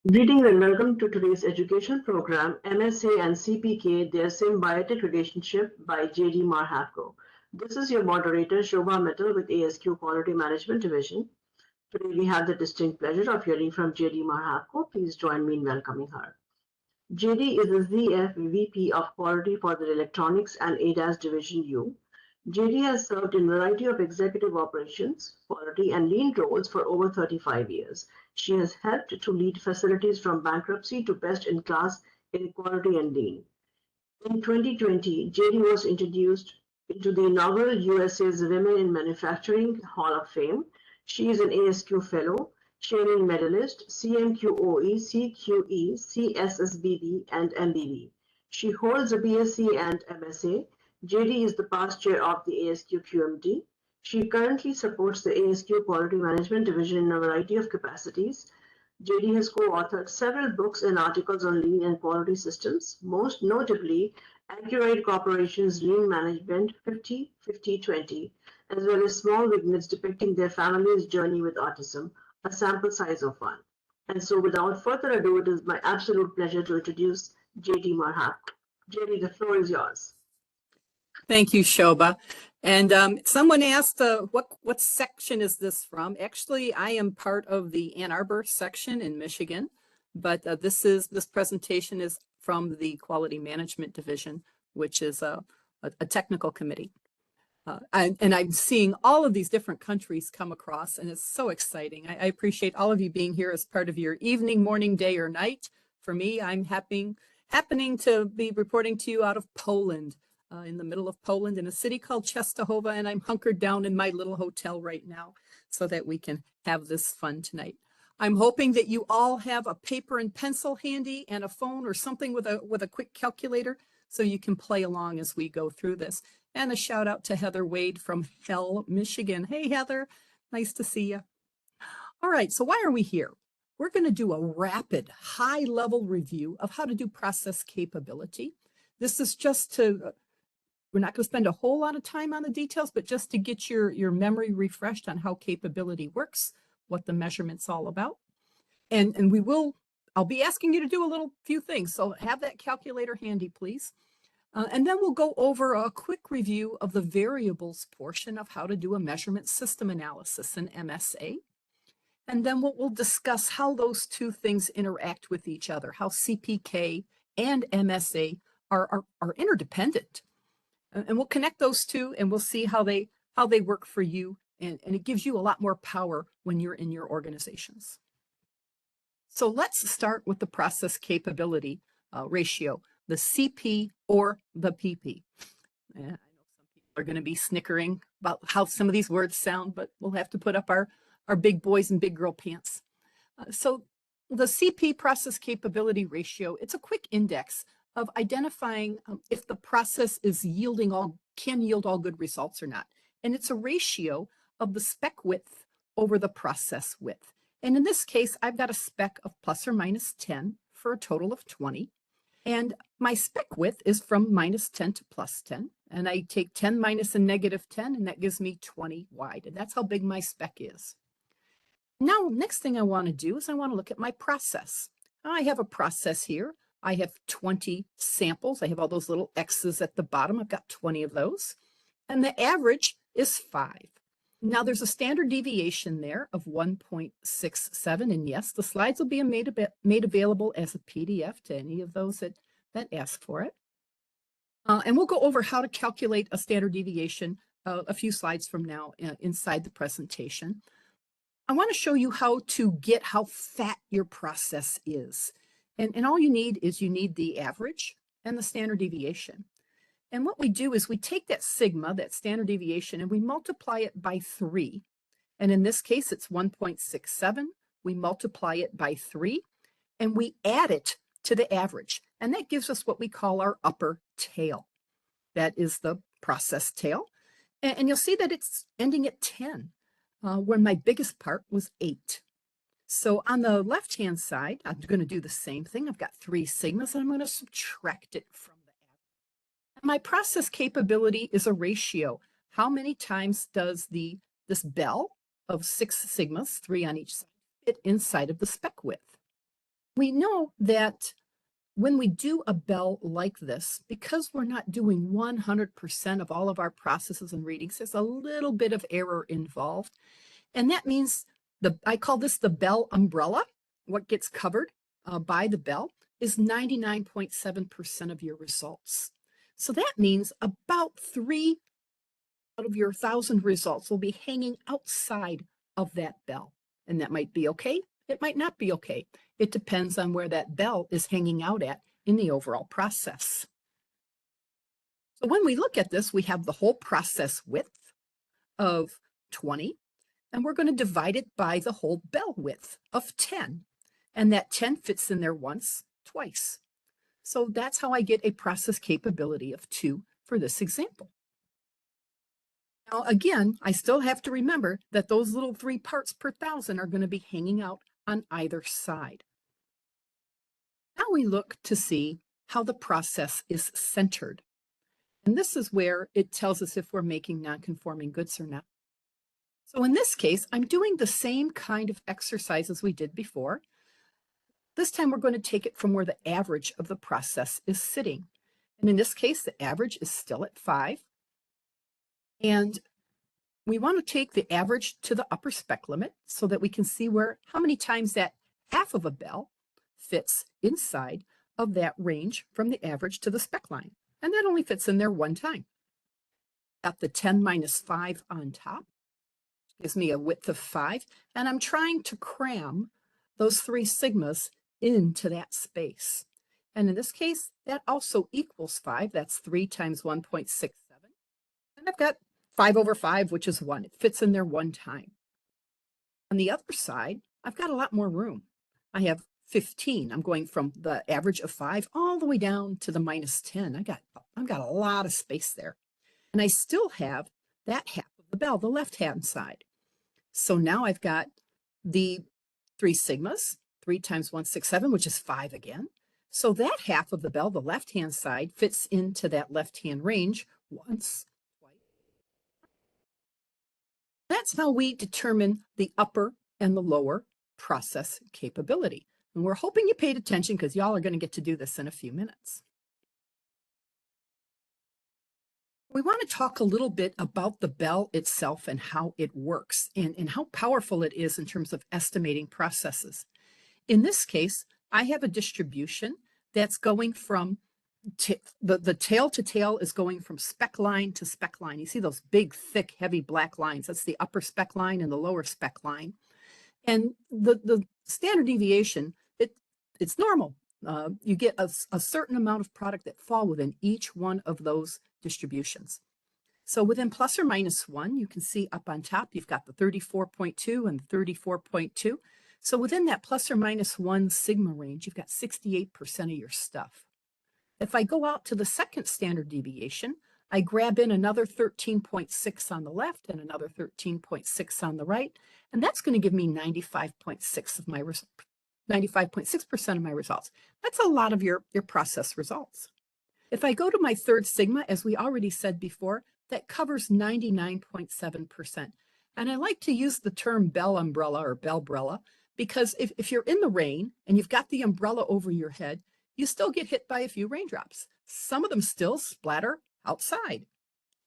Greetings and welcome to today's education program, MSA and Cpk, Their Symbiotic Relationship by Jd Marhevko. This is your moderator, Shobha Mittal with ASQ Quality Management Division. Today we have the distinct pleasure of hearing from Jd Marhevko. Please join me in welcoming her. JD is the ZF VP of Quality for the Electronics and ADAS Division U. JD has served in a variety of executive operations, quality, and lean roles for over 35 years. She has helped to lead facilities from bankruptcy to best in class in quality and lean. In 2020, JD was introduced into the inaugural USA's Women in Manufacturing Hall of Fame. She is an ASQ Fellow, Training Medalist, CMQOE, CQE, CSSBB, and MBB. She holds a BSc and MSA. JD is the past chair of the ASQ QMD. She currently supports the ASQ Quality Management Division in a variety of capacities. JD has co-authored several books and articles on lean and quality systems, most notably Accurate Corporation's Lean Management 50-50-20, as well as Small Vignettes depicting their family's journey with autism, a sample size of one. And so without further ado, it is my absolute pleasure to introduce Jd Marhevko. JD, the floor is yours. Thank you, Shobha. And someone asked, what section is this from? Actually, I am part of the Ann Arbor section in Michigan, but this presentation is from the Quality Management Division, which is a technical committee. And I'm seeing all of these different countries come across, and it's so exciting. I appreciate all of you being here as part of your evening, morning, day, or night. For me, I'm happening to be reporting to you out of Poland. In the middle of Poland in a city called Częstochowa, and I'm hunkered down in my little hotel right now so that we can have this fun tonight. I'm hoping that you all have a paper and pencil handy and a phone or something with a quick calculator so you can play along as we go through this. And a shout out to Heather Wade from Hell, Michigan. Hey, Heather, nice to see you. All right, so why are we here? We're going to do a rapid, high-level review of how to do process capability. This is just to we're not going to spend a whole lot of time on the details, but just to get your memory refreshed on how capability works, what the measurement's all about. And I'll be asking you to do a few things. So have that calculator handy, please. And then we'll go over a quick review of the variables portion of how to do a measurement system analysis in MSA. And then we'll discuss how those two things interact with each other, how CPK and MSA are interdependent. And we'll connect those two and we'll see how they work for you. And it gives you a lot more power when you're in your organizations. So let's start with the process capability ratio, the CP or the PP. I know some people are going to be snickering about how some of these words sound, but we'll have to put up our big boys and big girl pants. So the CP process capability ratio, it's a quick index of identifying if the process is can yield all good results or not. And it's a ratio of the spec width over the process width. And in this case, I've got a spec of plus or minus 10 for a total of 20. And my spec width is from minus 10 to plus 10. And I take 10 minus a negative 10, and that gives me 20 wide. And that's how big my spec is. Now, next thing I want to do is I want to look at my process. I have a process here. I have 20 samples. I have all those little X's at the bottom. I've got 20 of those. And the average is 5. Now there's a standard deviation there of 1.67. And yes, the slides will be made available as a PDF to any of those that ask for it. And we'll go over how to calculate a standard deviation a few slides from now inside the presentation. I want to show you how to get how fat your process is. And all you need is the average and the standard deviation. And what we do is we take that sigma, that standard deviation, and we multiply it by 3. And in this case, it's 1.67. We multiply it by 3, and we add it to the average. And that gives us what we call our upper tail. That is the process tail. And you'll see that it's ending at 10, when my biggest part was 8. So on the left-hand side, I'm going to do the same thing. I've got 3 sigmas, and I'm going to subtract it from the average. My process capability is a ratio. How many times does this bell of 6 sigmas, 3 on each side, fit inside of the spec width? We know that when we do a bell like this, because we're not doing 100% of all of our processes and readings, there's a little bit of error involved. And that means I call this the bell umbrella. What gets covered by the bell is 99.7% of your results. So that means about 3 out of your 1,000 results will be hanging outside of that bell. And that might be okay. It might not be okay. It depends on where that bell is hanging out at in the overall process. So when we look at this, we have the whole process width of 20, and we're going to divide it by the whole bell width of 10. And that 10 fits in there once, twice. So that's how I get a process capability of 2 for this example. Now, again, I still have to remember that those little 3 parts per 1,000 are going to be hanging out on either side. Now we look to see how the process is centered. And this is where it tells us if we're making non-conforming goods or not. So in this case, I'm doing the same kind of exercise as we did before. This time we're going to take it from where the average of the process is sitting. And in this case, the average is still at 5. And we want to take the average to the upper spec limit so that we can see how many times that half of a bell fits inside of that range from the average to the spec line. And that only fits in there one time. Got the 10 minus 5 on top, gives me a width of 5. And I'm trying to cram those 3 sigmas into that space. And in this case, that also equals 5. That's 3 times 1.67. And I've got 5 over 5, which is 1. It fits in there one time. On the other side, I've got a lot more room. I have 15. I'm going from the average of 5 all the way down to the minus 10. I've got a lot of space there. And I still have that half of the bell, the left-hand side. So now I've got the 3 sigmas, 3 times 167, which is 5 again. So that half of the bell, the left-hand side, fits into that left-hand range once, twice. That's how we determine the upper and the lower process capability. And we're hoping you paid attention because y'all are going to get to do this in a few minutes. We want to talk a little bit about the bell itself and how it works and how powerful it is in terms of estimating processes. In this case, I have a distribution that's going from the tail to tail is going from spec line to spec line. You see those big, thick, heavy black lines. That's the upper spec line and the lower spec line. And the standard deviation, it's normal. You get a certain amount of product that fall within each one of those distributions. So within plus or minus 1, you can see up on top, you've got the 34.2 and 34.2. So within that plus or minus 1 sigma range, you've got 68% of your stuff. If I go out to the second standard deviation, I grab in another 13.6 on the left and another 13.6 on the right, and that's going to give me 95.6 of my 95.6% of my results. That's a lot of your process results. If I go to my third sigma, as we already said before, that covers 99.7%. And I like to use the term bell umbrella or bellbrella because if you're in the rain and you've got the umbrella over your head, you still get hit by a few raindrops. Some of them still splatter outside.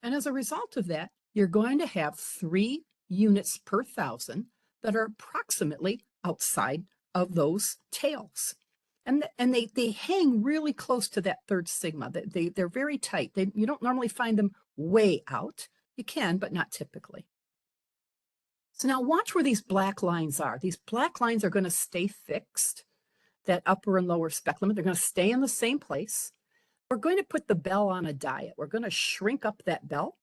And as a result of that, you're going to have 3 units per 1,000 that are approximately outside of those tails. And they hang really close to that third sigma. They're very tight. You don't normally find them way out. You can, but not typically. So now watch where these black lines are. These black lines are going to stay fixed, that upper and lower spec limit. They're going to stay in the same place. We're going to put the bell on a diet. We're going to shrink up that bell.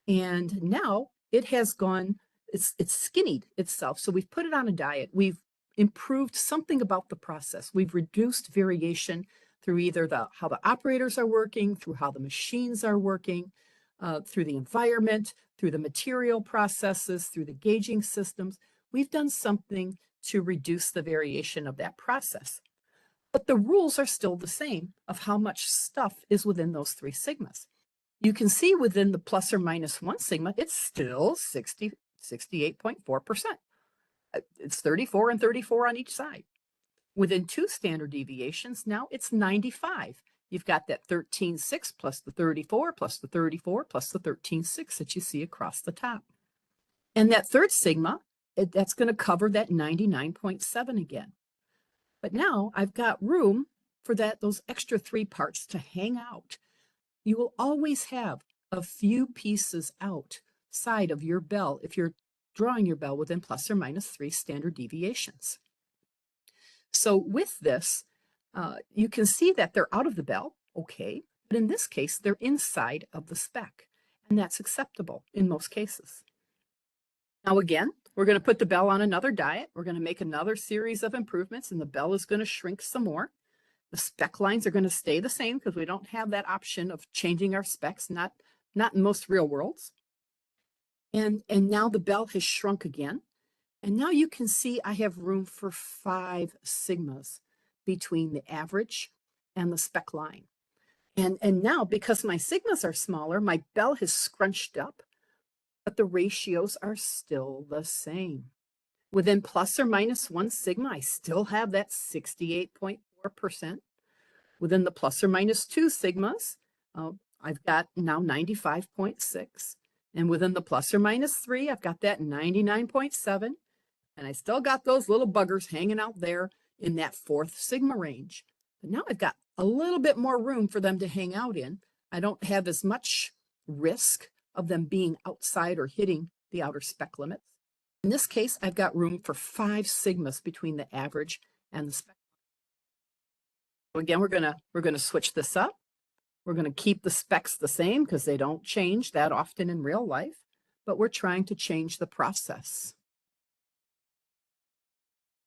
And now it has gone, it's skinnied itself. So we've put it on a diet. We've improved something about the process. We've reduced variation through either how the operators are working, through how the machines are working, through the environment, through the material processes, through the gauging systems. We've done something to reduce the variation of that process. But the rules are still the same of how much stuff is within those 3 sigmas. You can see within the plus or minus 1 sigma, it's still 68.4%. It's 34 and 34 on each side. Within 2 standard deviations, now it's 95. You've got that 13.6 plus the 34 plus the 34 plus the 13.6 that you see across the top. And that third sigma, that's going to cover that 99.7 again. But now I've got room for those extra 3 parts to hang out. You will always have a few pieces outside of your bell if you're drawing your bell within plus or minus 3 standard deviations. So with this, you can see that they're out of the bell, okay, but in this case, they're inside of the spec, and that's acceptable in most cases. Now again, we're going to put the bell on another diet. We're going to make another series of improvements, and the bell is going to shrink some more. The spec lines are going to stay the same because we don't have that option of changing our specs, not in most real worlds. And now the bell has shrunk again. And now you can see I have room for 5 sigmas between the average and the spec line. And now, because my sigmas are smaller, my bell has scrunched up, but the ratios are still the same. Within plus or minus 1 sigma, I still have that 68.4%. Within the plus or minus 2 sigmas, I've got now 95.6. And within the plus or minus 3, I've got that 99.7. And I still got those little buggers hanging out there in that 4th sigma range. But now I've got a little bit more room for them to hang out in. I don't have as much risk of them being outside or hitting the outer spec limits. In this case, I've got room for 5 sigmas between the average and the spec. So again, we're gonna switch this up. We're going to keep the specs the same because they don't change that often in real life, but we're trying to change the process.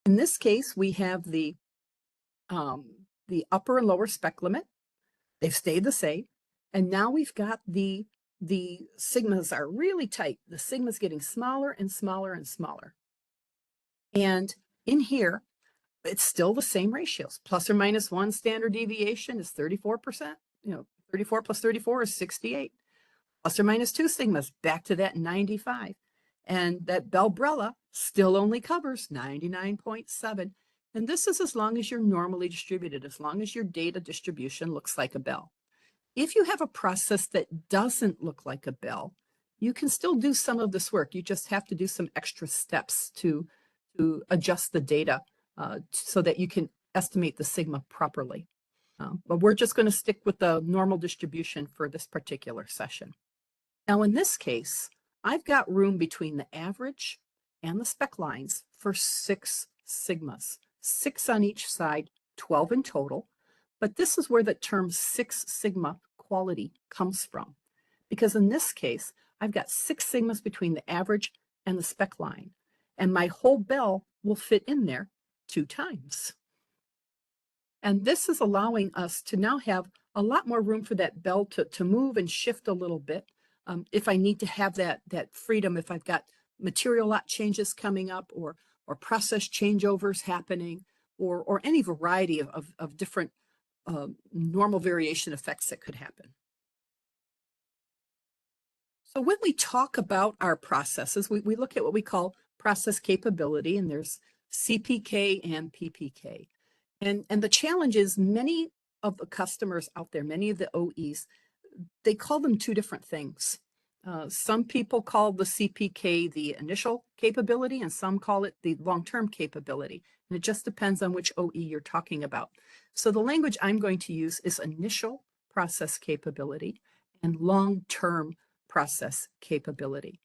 In this case, we have the upper and lower spec limit. They've stayed the same. And now we've got the sigmas are really tight. The sigma's getting smaller and smaller and smaller. And in here, it's still the same ratios. Plus or minus 1 standard deviation is 34%. 34 plus 34 is 68. Plus or minus 2 sigmas, back to that 95. And that Bellbrella still only covers 99.7. And this is as long as you're normally distributed, as long as your data distribution looks like a bell. If you have a process that doesn't look like a bell, you can still do some of this work. You just have to do some extra steps to adjust the data so that you can estimate the sigma properly. But we're just going to stick with the normal distribution for this particular session. Now, in this case, I've got room between the average and the spec lines for 6 sigmas, 6 on each side, 12 in total. But this is where the term 6 sigma quality comes from. Because in this case, I've got 6 sigmas between the average and the spec line. And my whole bell will fit in there 2 times. And this is allowing us to now have a lot more room for that bell to move and shift a little bit. If I need to have that freedom, if I've got material lot changes coming up or process changeovers happening or any variety of different normal variation effects that could happen. So when we talk about our processes, we look at what we call process capability, and there's CPK and PPK. And the challenge is many of the customers out there, many of the OEs, they call them 2 different things. Some people call the CPK the initial capability, and some call it the long-term capability. And it just depends on which OE you're talking about. So the language I'm going to use is initial process capability and long-term process capability.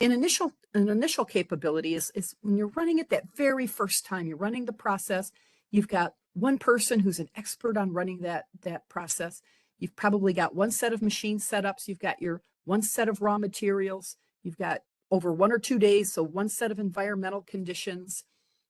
An initial capability is when you're running it that very first time, you're running the process, you've got one person who's an expert on running that process. You've probably got one set of machine setups. You've got your one set of raw materials. You've got over 1 or 2 days, so one set of environmental conditions,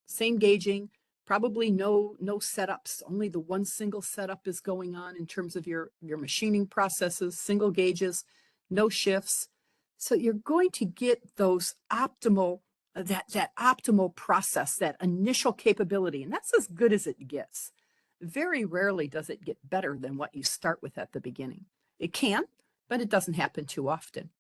same gauging, probably no setups. Only the one single setup is going on in terms of your machining processes, single gauges, no shifts. So you're going to get those optimal, that optimal process, that initial capability, and that's as good as it gets. Very rarely does it get better than what you start with at the beginning. It can, but it doesn't happen too often.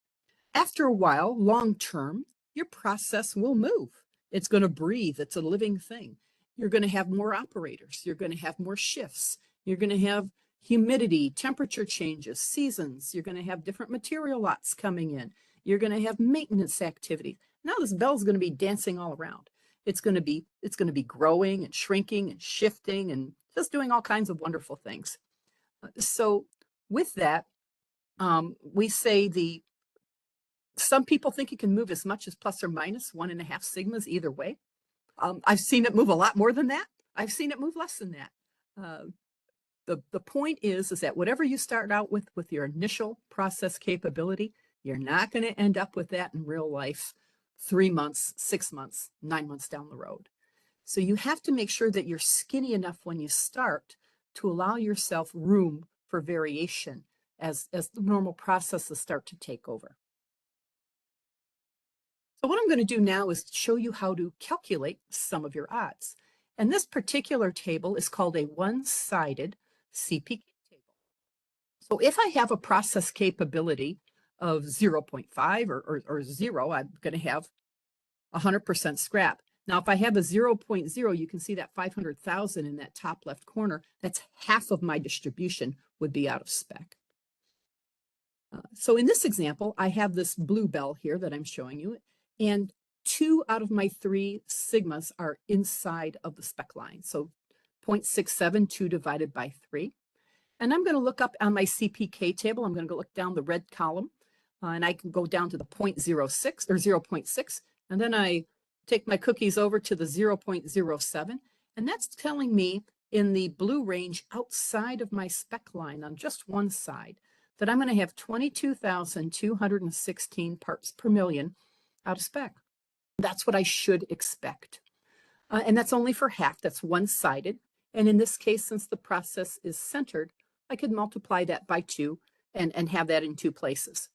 After a while, long term, your process will move. It's going to breathe. It's a living thing. You're going to have more operators. You're going to have more shifts. You're going to have humidity, temperature changes, seasons. You're going to have different material lots coming in. You're going to have maintenance activity. Now this bell's going to be dancing all around. It's going to be growing and shrinking and shifting and just doing all kinds of wonderful things. So with that, we say some people think it can move as much as plus or minus 1.5 sigmas either way. I've seen it move a lot more than that. I've seen it move less than that. The point is that whatever you start out with your initial process capability, you're not going to end up with that in real life 3 months, 6 months, 9 months down the road. So you have to make sure that you're skinny enough when you start to allow yourself room for variation as the normal processes start to take over. So what I'm going to do now is show you how to calculate some of your odds. And this particular table is called a one-sided Cpk table. So if I have a process capability of 0.5 or 0, I'm going to have 100% scrap. Now, if I have a 0.0, you can see that 500,000 in that top left corner. That's half of my distribution would be out of spec. So in this example, I have this blue bell here that I'm showing you, and 2 out of my 3 sigmas are inside of the spec line. So 0.67, 2 divided by 3. And I'm going to look up on my Cpk table. I'm going to go look down the red column, and I can go down to the 0.06 or 0.6. And then I take my cookies over to the 0.07. And that's telling me in the blue range outside of my spec line on just one side that I'm going to have 22,216 parts per million out of spec. That's what I should expect. And that's only for half. That's one-sided. And in this case, since the process is centered, I could multiply that by 2 and have that in 2 places.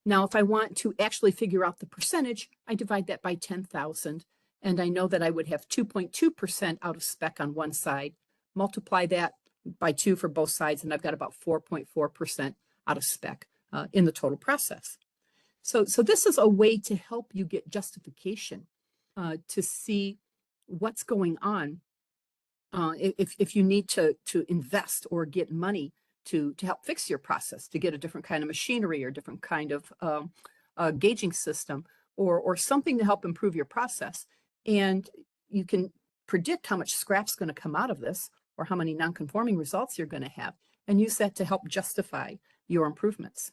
Now, if I want to actually figure out the percentage, I divide that by 10,000. And I know that I would have 2.2% out of spec on one side, multiply that by 2 for both sides, and I've got about 4.4% out of spec in the total process. So this is a way to help you get justification to see what's going on if you need to invest or get money to help fix your process, to get a different kind of machinery or different kind of gauging system or something to help improve your process. And you can predict how much scrap's going to come out of this or how many non-conforming results you're going to have and use that to help justify your improvements.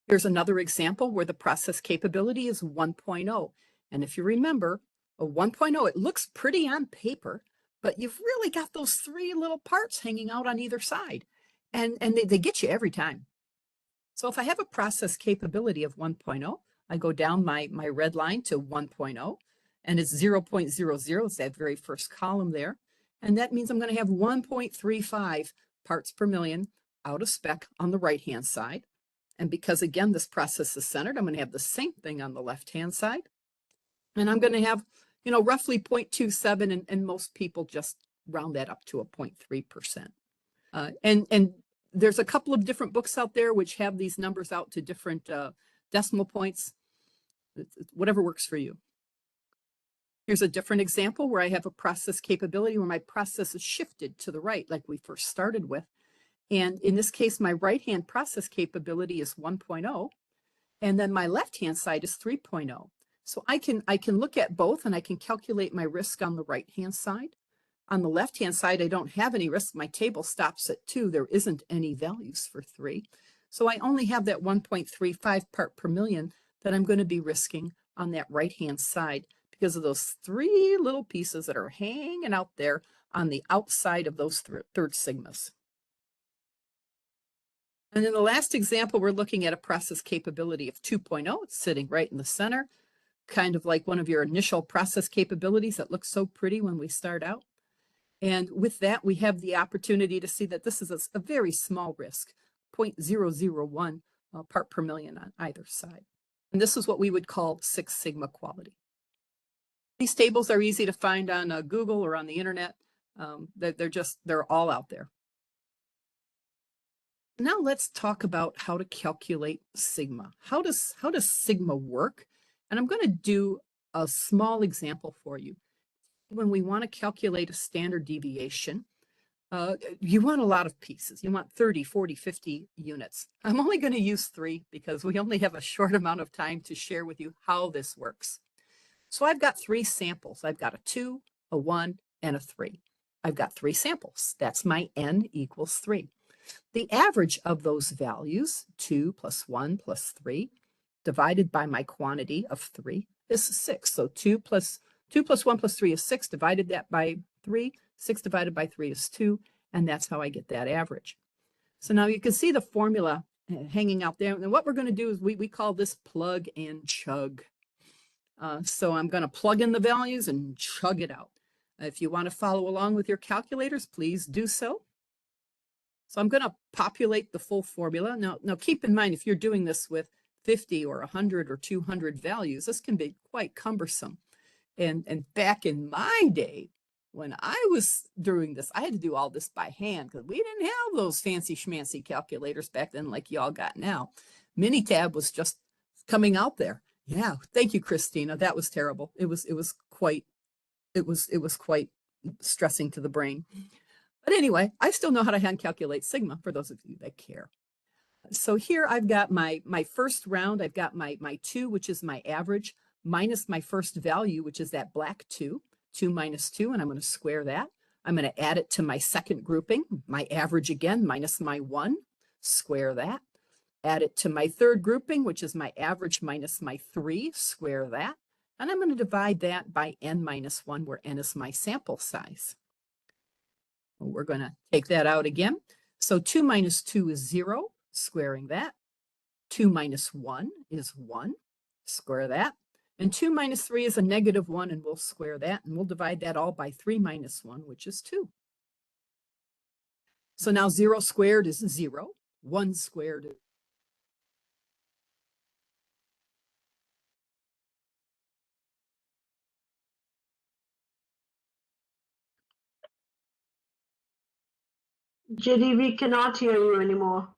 Here's another example where the process capability is 1.0. And if you remember, a 1.0, it looks pretty on paper, but you've really got those 3 little parts hanging out on either side. And they get you every time. So if I have a process capability of 1.0, I go down my red line to 1.0, and it's 0.00. It's that very first column there. And that means I'm going to have 1.35 parts per million out of spec on the right-hand side. And because, again, this process is centered, I'm going to have the same thing on the left-hand side. And I'm going to have, roughly 0.27, and most people just round that up to a 0.3%. And there's a couple of different books out there which have these numbers out to different decimal points, whatever works for you. Here's a different example where I have a process capability where my process is shifted to the right, like we first started with. And in this case, my right-hand process capability is 1.0, and then my left-hand side is 3.0. So I can look at both, and I can calculate my risk on the right-hand side. On the left-hand side, I don't have any risk. My table stops at 2. There isn't any values for 3. So I only have that 1.35 part per million that I'm going to be risking on that right-hand side because of those 3 little pieces that are hanging out there on the outside of those third sigmas. And in the last example, we're looking at a process capability of 2.0. It's sitting right in the center, kind of like one of your initial process capabilities that looks so pretty when we start out. And with that, we have the opportunity to see that this is a very small risk, 0.001 part per million on either side. And this is what we would call 6 sigma quality. These tables are easy to find on Google or on the internet. They're all out there. Now let's talk about how to calculate sigma. How does sigma work? And I'm going to do a small example for you. when we want to calculate a standard deviation, you want a lot of pieces. You want 30, 40, 50 units. I'm only going to use 3 because we only have a short amount of time to share with you how this works. So I've got 3 samples. I've got a 2, a 1, and a 3. I've got 3 samples. That's my n equals 3. The average of those values, 2 plus 1 plus 3, divided by my quantity of 3 is 6. So 2 plus 1 plus 3 is 6. Divided that by 3. 6 divided by 3 is 2. And that's how I get that average. So now you can see the formula hanging out there. And what we're going to do is we call this plug and chug. So I'm going to plug in the values and chug it out. If you want to follow along with your calculators, please do so. So I'm going to populate the full formula. Now keep in mind, if you're doing this with 50 or 100 or 200 values, this can be quite cumbersome. And back in my day, when I was doing this, I had to do all this by hand because we didn't have those fancy schmancy calculators back then like y'all got now. Minitab was just coming out there. Yeah, thank you, Christina. That was terrible. It was quite stressing to the brain. But anyway, I still know how to hand calculate sigma for those of you that care. So here I've got my first round. I've got my 2, which is my average, minus my first value, which is that black 2. 2 minus 2, and I'm going to square that. I'm going to add it to my second grouping, my average again, minus my 1, square that. Add it to my third grouping, which is my average minus my 3, square that. And I'm going to divide that by n minus 1, where n is my sample size. We're going to take that out again. So 2 minus 2 is 0, squaring that. 2 minus 1 is 1, square that. And 2 minus 3 is a negative 1, and we'll square that. And we'll divide that all by 3 minus 1, which is 2. So now 0 squared is 0. 1 squared is JD, we cannot hear you anymore.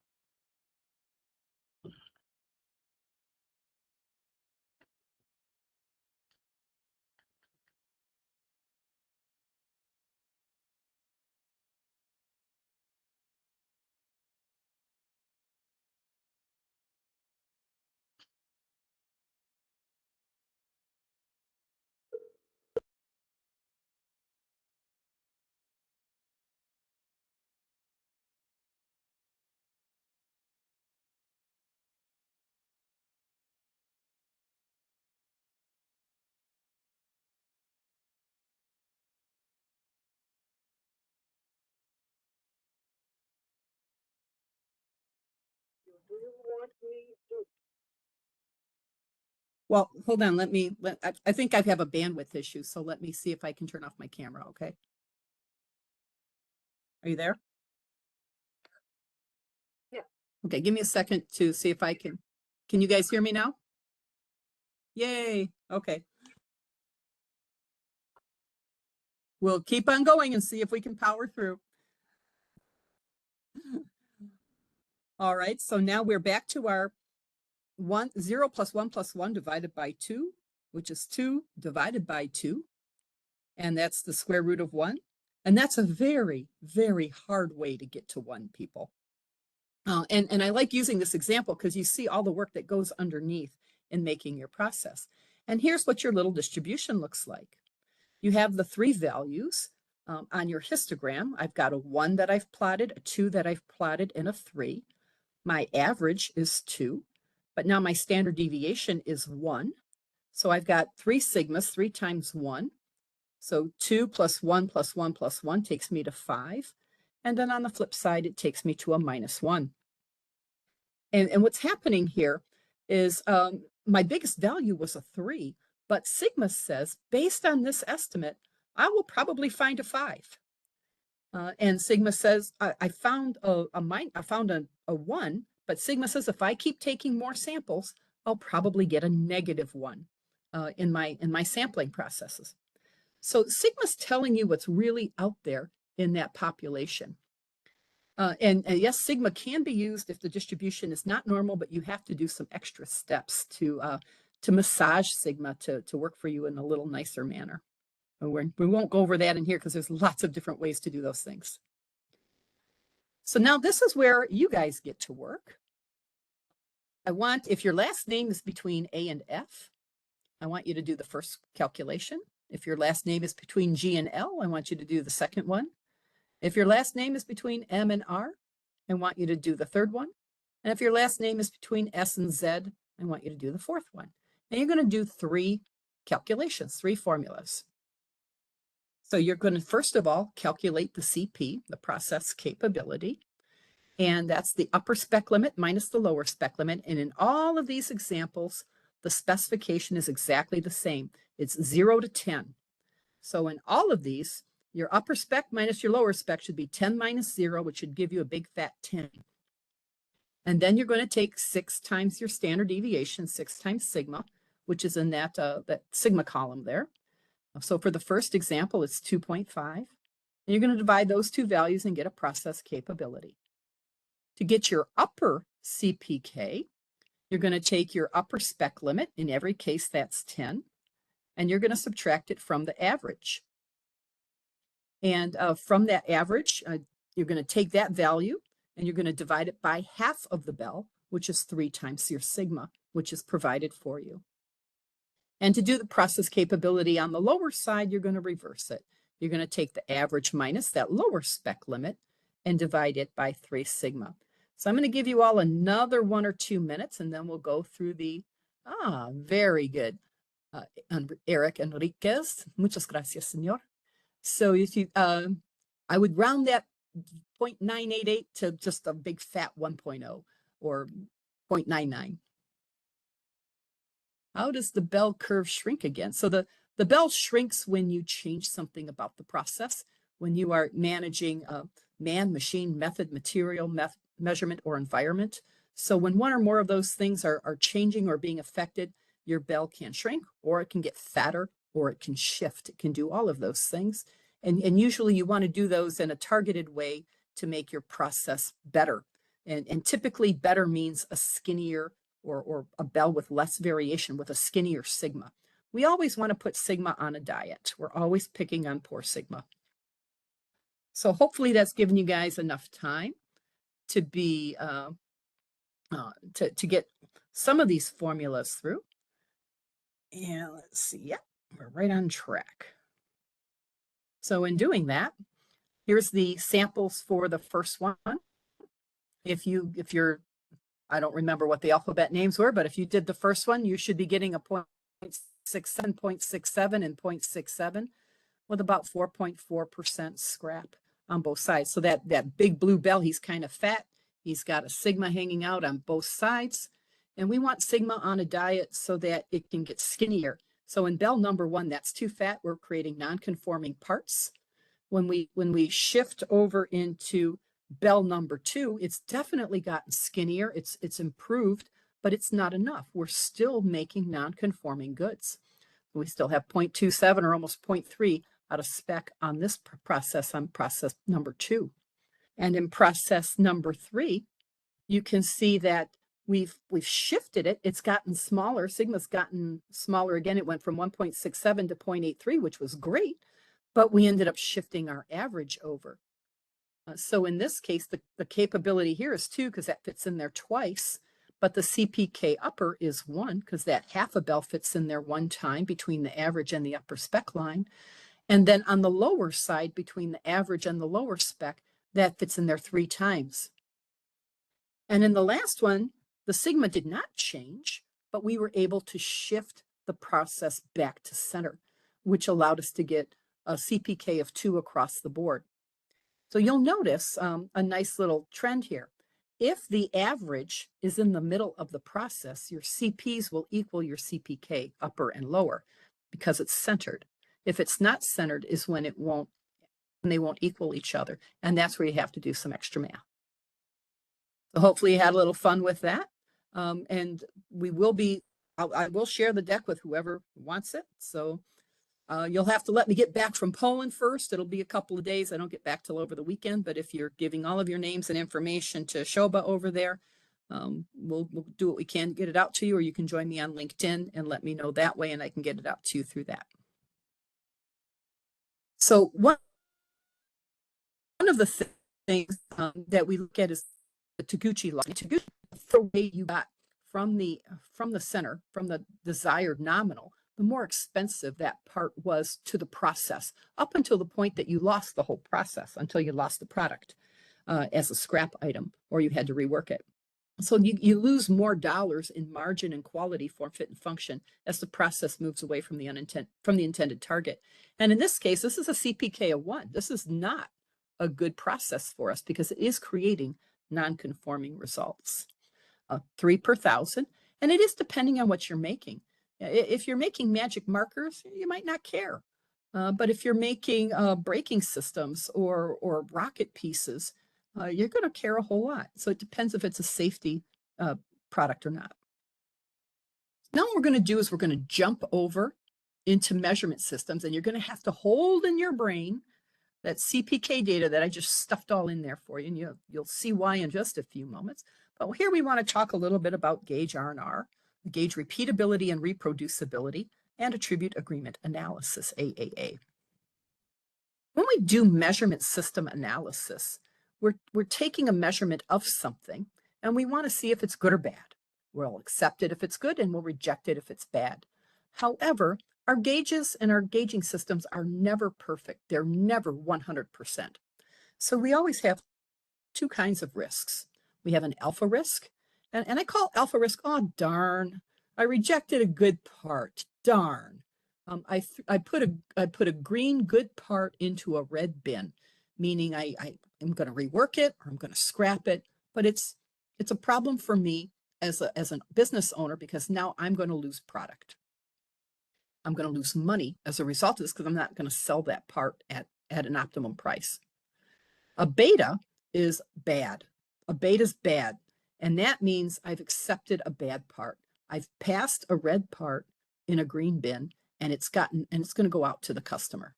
Do you want me to? Well, hold on. I think I have a bandwidth issue. So let me see if I can turn off my camera. Okay. Are you there? Yeah. Okay. Give me a second to see if I can you guys hear me now? Yay. Okay. We'll keep on going and see if we can power through. All right. So now we're back to our 0 plus 1 plus 1 divided by 2, which is 2 divided by 2. And that's the square root of 1. And that's a very, very hard way to get to 1, people. And I like using this example because you see all the work that goes underneath in making your process. And here's what your little distribution looks like. You have the 3 values on your histogram. I've got a 1 that I've plotted, a 2 that I've plotted, and a 3. My average is 2, but now my standard deviation is 1. So I've got 3 sigmas, 3 times 1. So 2 plus 1 plus 1 plus 1 takes me to 5. And then on the flip side, it takes me to a minus 1. And what's happening here is my biggest value was a 3, but Sigma says, based on this estimate, I will probably find a 5. And Sigma says, I found a 1, but Sigma says if I keep taking more samples, I'll probably get a negative 1 in my sampling processes. So Sigma's telling you what's really out there in that population. And yes, Sigma can be used if the distribution is not normal, but you have to do some extra steps to massage Sigma to work for you in a little nicer manner. We won't go over that in here because there's lots of different ways to do those things. So now this is where you guys get to work. I want, if your last name is between A and F, I want you to do the first calculation. If your last name is between G and L, I want you to do the second one. If your last name is between M and R, I want you to do the third one. And if your last name is between S and Z, I want you to do the fourth one. And you're going to do 3 calculations, 3 formulas. So you're going to, first of all, calculate the CP, the process capability. And that's the upper spec limit minus the lower spec limit. And in all of these examples, the specification is exactly the same. It's 0 to 10. So in all of these, your upper spec minus your lower spec should be 10 minus 0, which should give you a big fat 10. And then you're going to take 6 times your standard deviation, 6 times sigma, which is in that sigma column there. So for the first example, it's 2.5. And you're going to divide those 2 values and get a process capability. To get your upper CPK, you're going to take your upper spec limit. In every case, that's 10. And you're going to subtract it from the average. And from that average, you're going to take that value and you're going to divide it by half of the bell, which is 3 times your sigma, which is provided for you. And to do the process capability on the lower side, you're going to reverse it. You're going to take the average minus that lower spec limit and divide it by 3 sigma. So I'm going to give you all another 1 or 2 minutes, and then we'll go through the, very good. Eric Enriquez, muchas gracias, señor. So if you, I would round that 0.988 to just a big fat 1.0 or 0.99. How does the bell curve shrink again? So the bell shrinks when you change something about the process, when you are managing man, machine, method, material, measurement, or environment. So when one or more of those things are changing or being affected, your bell can shrink, or it can get fatter, or it can shift. It can do all of those things. And usually you want to do those in a targeted way to make your process better. And typically better means a skinnier or a bell with less variation, with a skinnier sigma. We always want to put sigma on a diet. We're always picking on poor sigma. So hopefully that's given you guys enough time to be to get some of these formulas through. And let's see, yeah, we're right on track. So in doing that, here's the samples for the first one. If you're, I don't remember what the alphabet names were, but if you did the first one, you should be getting a 0.67, 0.67, and 0.67 with about 4.4% scrap on both sides. So that big blue bell, he's kind of fat. He's got a sigma hanging out on both sides. And we want sigma on a diet so that it can get skinnier. So in bell number 1, that's too fat. We're creating non-conforming parts. When we shift over into bell number 2, it's definitely gotten skinnier. It's improved, but it's not enough. We're still making non-conforming goods. We still have 0.27 or almost 0.3 out of spec on this process, on process number 2. And in process number 3, you can see that we've shifted it. It's gotten smaller. Sigma's gotten smaller again. It went from 1.67 to 0.83, which was great, but we ended up shifting our average over. So in this case, the capability here is 2 because that fits in there twice, but the CPK upper is 1 because that half a bell fits in there 1 time between the average and the upper spec line. And then on the lower side, between the average and the lower spec, that fits in there 3 times. And in the last one, the sigma did not change, but we were able to shift the process back to center, which allowed us to get a CPK of 2 across the board. So you'll notice a nice little trend here. If the average is in the middle of the process, your CPs will equal your CPK upper and lower because it's centered. If it's not centered is when they won't equal each other. And that's where you have to do some extra math. So hopefully you had a little fun with that. And I will share the deck with whoever wants it. So you'll have to let me get back from Poland first. It'll be a couple of days. I don't get back till over the weekend, but if you're giving all of your names and information to Shoba over there, we'll do what we can to get it out to you, or you can join me on LinkedIn and let me know that way, and I can get it out to you through that. So one of the things that we look at is the Taguchi law. Taguchi, the way you got from the center, from the desired nominal, the more expensive that part was to the process, up until the point that you lost the whole process, until you lost the product as a scrap item, or you had to rework it. So you lose more dollars in margin and quality, form, fit, and function as the process moves away from the intended target. And in this case, this is a CPK of 1. This is not a good process for us because it is creating non-conforming results. 3 per 1,000, and it is depending on what you're making. If you're making magic markers, you might not care. But if you're making braking systems or rocket pieces, you're going to care a whole lot. So it depends if it's a safety product or not. Now what we're going to do is we're going to jump over into measurement systems, and you're going to have to hold in your brain that CPK data that I just stuffed all in there for you, and you'll see why in just a few moments. But here we want to talk a little bit about gauge R&R, gauge repeatability and reproducibility, and attribute agreement analysis, AAA. When we do measurement system analysis, we're taking a measurement of something, and we want to see if it's good or bad. We'll accept it if it's good, and we'll reject it if it's bad. However, our gauges and our gauging systems are never perfect. They're never 100%. So we always have 2 kinds of risks. We have an alpha risk, and I call alpha risk, oh, darn, I rejected a good part, darn. I put a green good part into a red bin, meaning I am going to rework it or I'm going to scrap it, but it's a problem for me as a business owner because now I'm going to lose product. I'm going to lose money as a result of this because I'm not going to sell that part at an optimum price. A beta is bad. A beta is bad. And that means I've accepted a bad part. I've passed a red part in a green bin, and it's going to go out to the customer.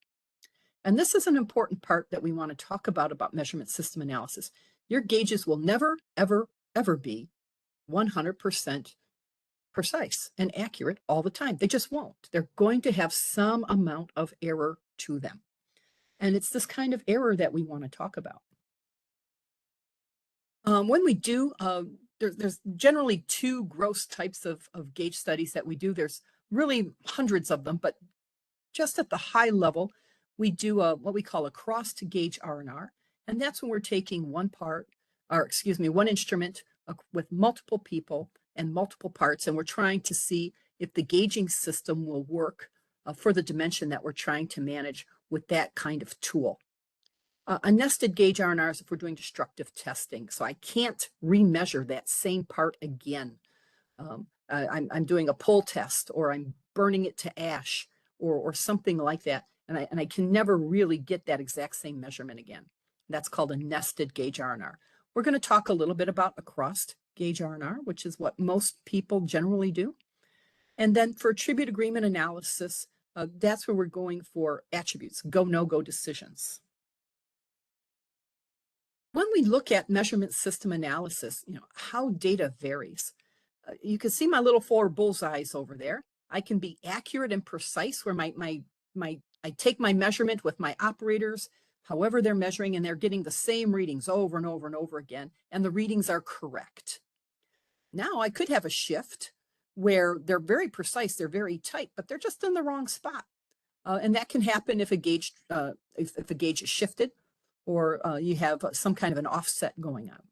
And this is an important part that we want to talk about measurement system analysis. Your gauges will never, ever, ever be 100% precise and accurate all the time. They just won't. They're going to have some amount of error to them. And it's this kind of error that we want to talk about. When we do, there's generally 2 gross types of gauge studies that we do. There's really hundreds of them, but just at the high level, we do what we call a cross-to-gauge R&R, and that's when we're taking one instrument with multiple people and multiple parts, and we're trying to see if the gauging system will work for the dimension that we're trying to manage with that kind of tool. A nested gauge R&R is if we're doing destructive testing, so I can't remeasure that same part again. I'm doing a pull test, or I'm burning it to ash, or something like that, and I can never really get that exact same measurement again. That's called a nested gauge R&R. We're going to talk a little bit about a crossed gauge R&R, which is what most people generally do. And then for attribute agreement analysis, that's where we're going for attributes, go, no-go decisions. When we look at measurement system analysis, how data varies. You can see my little 4 bullseyes over there. I can be accurate and precise where I take my measurement with my operators, however they're measuring, and they're getting the same readings over and over and over again, and the readings are correct. Now I could have a shift where they're very precise, they're very tight, but they're just in the wrong spot. And that can happen if a gauge is shifted, or you have some kind of an offset going on.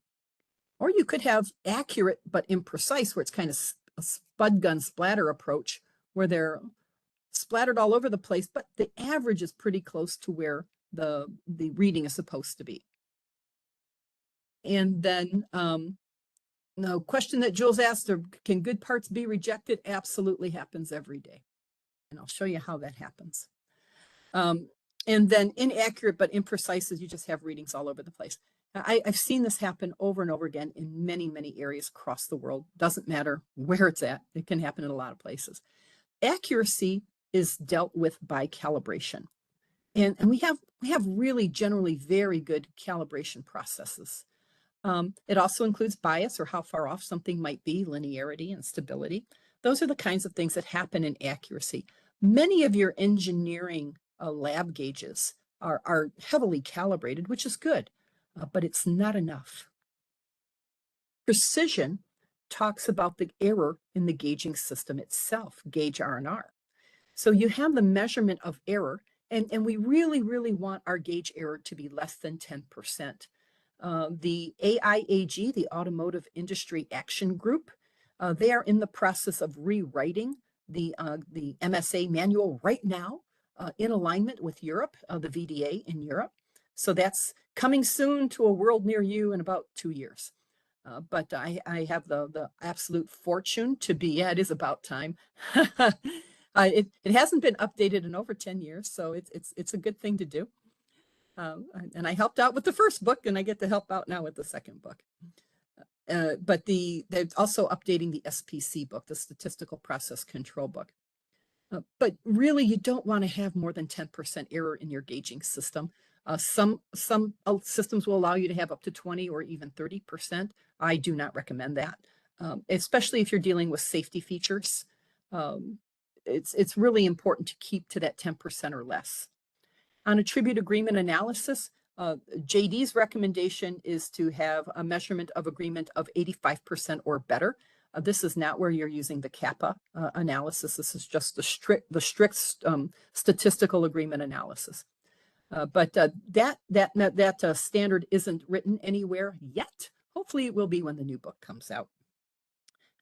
Or you could have accurate but imprecise, where it's kind of a spud gun splatter approach, where they're splattered all over the place, but the average is pretty close to where the reading is supposed to be. And then the question that Jules asked, can good parts be rejected? Absolutely happens every day. And I'll show you how that happens. And then inaccurate but imprecise is you just have readings all over the place. I've seen this happen over and over again in many, many areas across the world. Doesn't matter where it's at. It can happen in a lot of places. Accuracy is dealt with by calibration. And we have really generally very good calibration processes. It also includes bias, or how far off something might be, linearity and stability. Those are the kinds of things that happen in accuracy. Many of your engineering lab gauges are heavily calibrated, which is good, but it's not enough. Precision talks about the error in the gauging system itself, gauge R&R. So you have the measurement of error, and we really, really want our gauge error to be less than 10%. The AIAG, the Automotive Industry Action Group, they are in the process of rewriting the MSA manual right now in alignment with Europe, the VDA in Europe. So that's coming soon to a world near you in about 2 years. But I have the absolute fortune to be, yeah, it is about time. It hasn't been updated in over 10 years, so it's a good thing to do. And I helped out with the first book, and I get to help out now with the second book. But they're also updating the SPC book, the Statistical Process Control book. But really, you don't want to have more than 10% error in your gauging system. Some systems will allow you to have up to 20 or even 30%. I do not recommend that, especially if you're dealing with safety features. It's really important to keep to that 10% or less. On attribute agreement analysis, JD's recommendation is to have a measurement of agreement of 85% or better. This is not where you're using the kappa analysis. This is just the strict statistical agreement analysis. But that standard isn't written anywhere yet. Hopefully it will be when the new book comes out.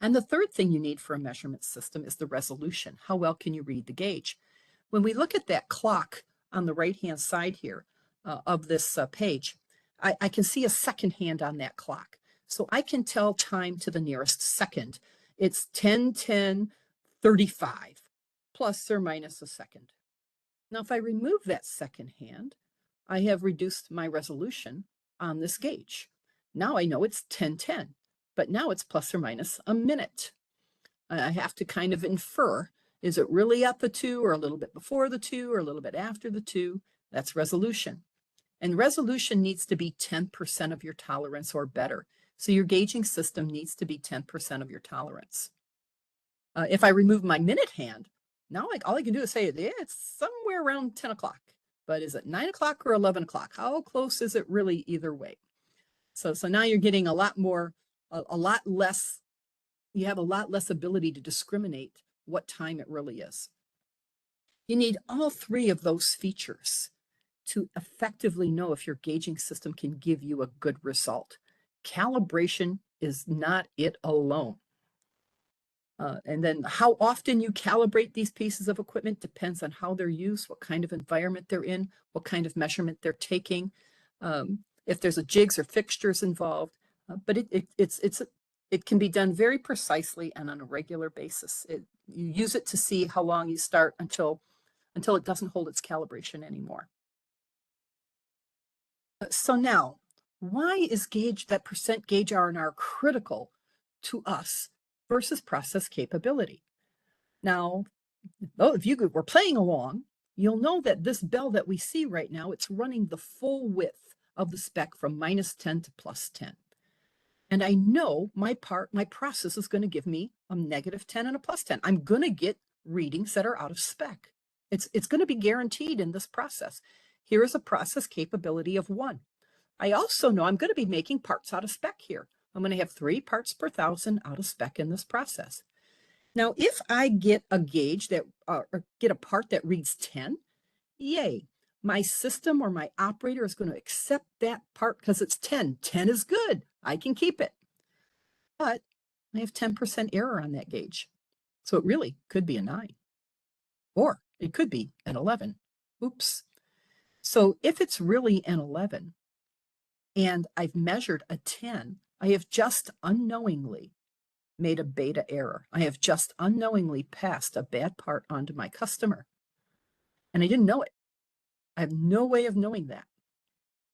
And the third thing you need for a measurement system is the resolution. How well can you read the gauge? When we look at that clock on the right-hand side here of this page, I can see a second hand on that clock. So I can tell time to the nearest second. It's 10:10:35, plus or minus a second. Now, if I remove that second hand, I have reduced my resolution on this gauge. Now I know it's 10:10, but now it's plus or minus a minute. I have to kind of infer, is it really at the 2 or a little bit before the 2 or a little bit after the 2? That's resolution. And resolution needs to be 10% of your tolerance or better. So your gauging system needs to be 10% of your tolerance. If I remove my minute hand, now all I can do is say, yeah, it's somewhere around 10 o'clock. But is it 9 o'clock or 11 o'clock? How close is it really either way? So now you're getting a lot less, you have a lot less ability to discriminate what time it really is. You need all three of those features to effectively know if your gauging system can give you a good result. Calibration is not it alone. And then how often you calibrate these pieces of equipment depends on how they're used, what kind of environment they're in, what kind of measurement they're taking, if there's a jigs or fixtures involved. But it can be done very precisely and on a regular basis. You use it to see how long you start until it doesn't hold its calibration anymore. So now, why is that percent gauge R&R critical to us versus process capability? Now, if you were playing along, you'll know that this bell that we see right now, it's running the full width of the spec from -10 to +10. And I know my process is going to give me a -10 and a +10. I'm going to get readings that are out of spec. It's going to be guaranteed in this process. Here is a process capability of 1. I also know I'm going to be making parts out of spec here. I'm going to have 3 parts per 1,000 out of spec in this process. Now, if I get a gauge that, or get a part that reads 10, yay, my system or my operator is going to accept that part because it's 10. 10 is good. I can keep it. But I have 10% error on that gauge. So it really could be a 9. Or it could be an 11. Oops. So if it's really an 11 and I've measured a 10, I have just unknowingly made a beta error. I have just unknowingly passed a bad part on to my customer. And I didn't know it. I have no way of knowing that.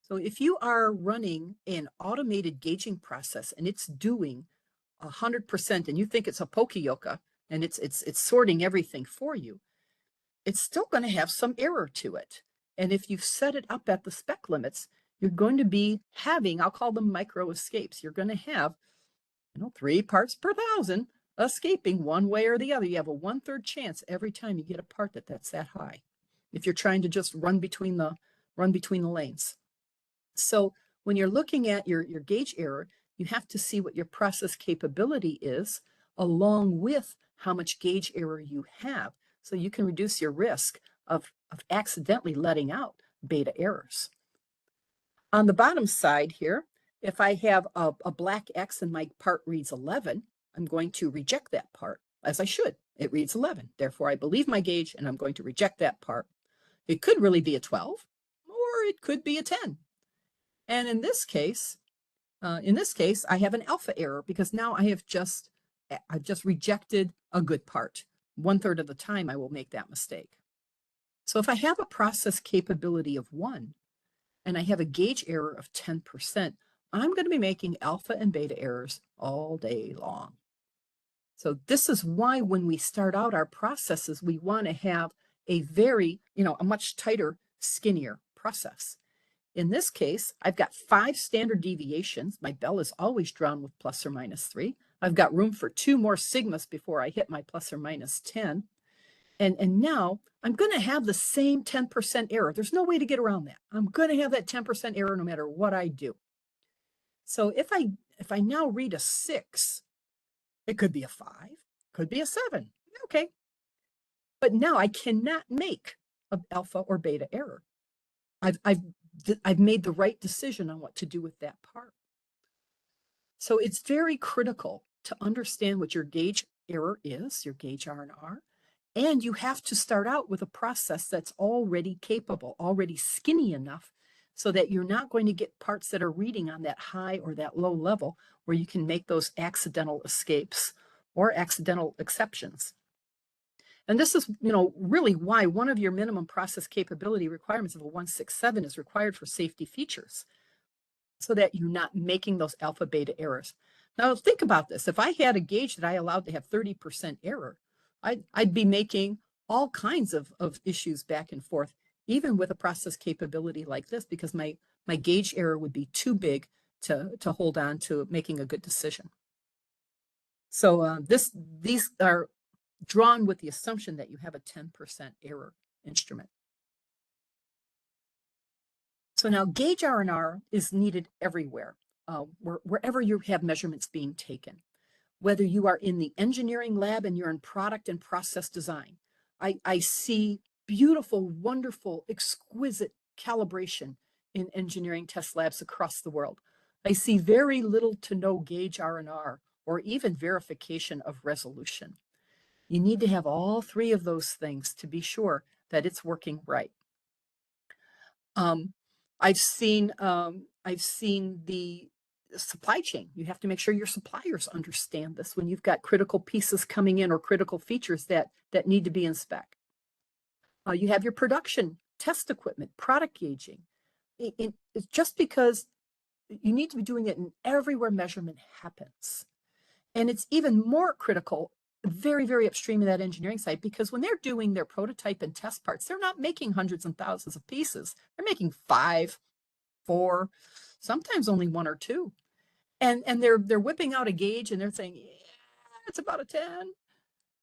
So if you are running an automated gauging process and it's doing 100% and you think it's a poka-yoke and it's sorting everything for you, it's still going to have some error to it. And if you've set it up at the spec limits, you're going to be having, I'll call them micro escapes. You're going to have 3 parts per 1,000 escaping one way or the other. You have a 1/3 chance every time you get a part that's that high. If you're trying to just run between the run between the lanes. So when you're looking at your gauge error, you have to see what your process capability is along with how much gauge error you have, so you can reduce your risk of accidentally letting out beta errors. On the bottom side here, if I have a black X and my part reads 11, I'm going to reject that part, as I should. It reads 11. Therefore, I believe my gauge, and I'm going to reject that part. It could really be a 12, or it could be a 10. And in this case, I have an alpha error because now I've just rejected a good part. 1/3 of the time, I will make that mistake. So if I have a process capability of 1, and I have a gauge error of 10%, I'm going to be making alpha and beta errors all day long. So this is why when we start out our processes, we want to have a a much tighter, skinnier process. In this case, I've got 5 standard deviations. My bell is always drawn with plus or minus 3. I've got room for 2 more sigmas before I hit my plus or minus 10. And now I'm going to have the same 10% error. There's no way to get around that. I'm going to have that 10% error no matter what I do. So if I now read a 6, it could be a 5, could be a 7. Okay. But now I cannot make an alpha or beta error. I've made the right decision on what to do with that part. So it's very critical to understand what your gauge error is, your gauge R&R, and you have to start out with a process that's already capable, already skinny enough so that you're not going to get parts that are reading on that high or that low level where you can make those accidental escapes or accidental exceptions. And this is, really why one of your minimum process capability requirements of a 167 is required for safety features, so that you're not making those alpha beta errors. Now think about this. If I had a gauge that I allowed to have 30% error, I'd be making all kinds of issues back and forth, even with a process capability like this, because my gauge error would be too big to hold on to making a good decision. So these are drawn with the assumption that you have a 10% error instrument. So now gauge R&R is needed everywhere, wherever you have measurements being taken. Whether you are in the engineering lab and you're in product and process design, I see beautiful, wonderful, exquisite calibration in engineering test labs across the world. I see very little to no gauge R&R or even verification of resolution. You need to have all 3 of those things to be sure that it's working right. I've seen the supply chain. You have to make sure your suppliers understand this when you've got critical pieces coming in or critical features that need to be in spec. You have your production, test equipment, product gauging. It's just because you need to be doing it in everywhere measurement happens. And it's even more critical, very, very upstream in that engineering side, because when they're doing their prototype and test parts, they're not making hundreds and thousands of pieces. They're making 5, 4, sometimes only 1 or 2. And they're whipping out a gauge and they're saying, yeah, it's about a 10.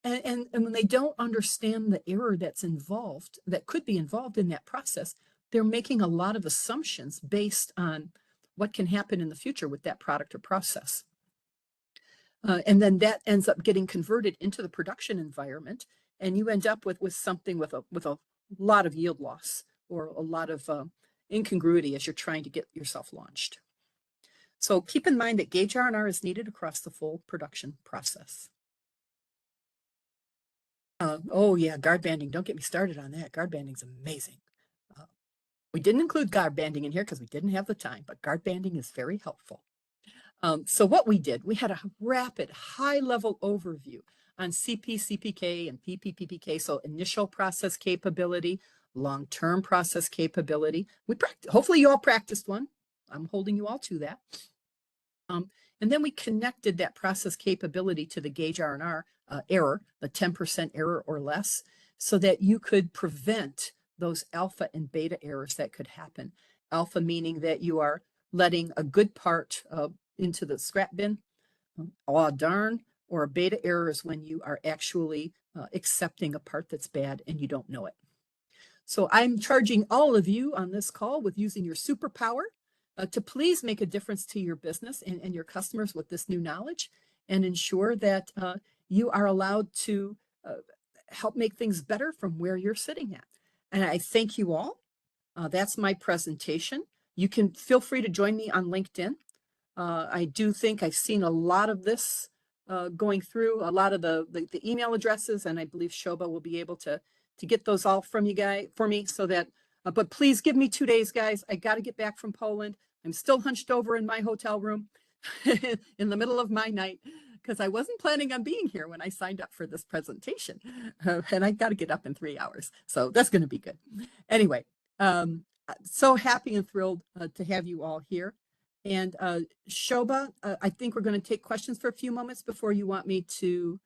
And when they don't understand the error that's involved, that could be involved in that process, they're making a lot of assumptions based on what can happen in the future with that product or process. And then that ends up getting converted into the production environment, and you end up with something with a lot of yield loss or a lot of incongruity as you're trying to get yourself launched. So keep in mind that gauge R&R is needed across the full production process. Oh yeah, guard banding. Don't get me started on that. Guard banding is amazing. We didn't include guard banding in here because we didn't have the time, but guard banding is very helpful. So what we did, we had a rapid, high-level overview on CP, CPK, and PP, so initial process capability, long-term process capability. Hopefully you all practiced one. I'm holding you all to that. And then we connected that process capability to the gauge R&R error, the 10% error or less, so that you could prevent those alpha and beta errors that could happen. Alpha meaning that you are letting a good part into the scrap bin, oh darn, or a beta error is when you are actually accepting a part that's bad and you don't know it. So I'm charging all of you on this call with using your superpower to please make a difference to your business and your customers with this new knowledge, and ensure that you are allowed to help make things better from where you're sitting at. And I thank you all. That's my presentation. You can feel free to join me on LinkedIn. I do think I've seen a lot of this going through, a lot of the email addresses, and I believe Shoba will be able to get those all from you guys for me, so that, but please give me 2 days, guys. I got to get back from Poland. I'm still hunched over in my hotel room in the middle of my night, because I wasn't planning on being here when I signed up for this presentation. And I got to get up in 3 hours. So that's going to be good. Anyway, so happy and thrilled to have you all here. And Shoba, I think we're going to take questions for a few moments before you want me to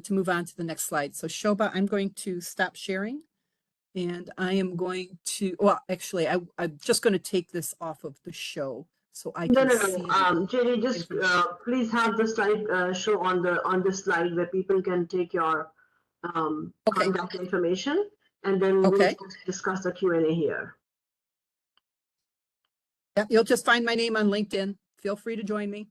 move on to the next slide. So Shoba, I'm going to stop sharing, and I am going to, well, actually, I'm just going to take this off of the show so I can see. Jd, just please have the slide show on the slide where people can take your contact information, and then we'll discuss the Q&A here. Yeah, you'll just find my name on LinkedIn. Feel free to join me.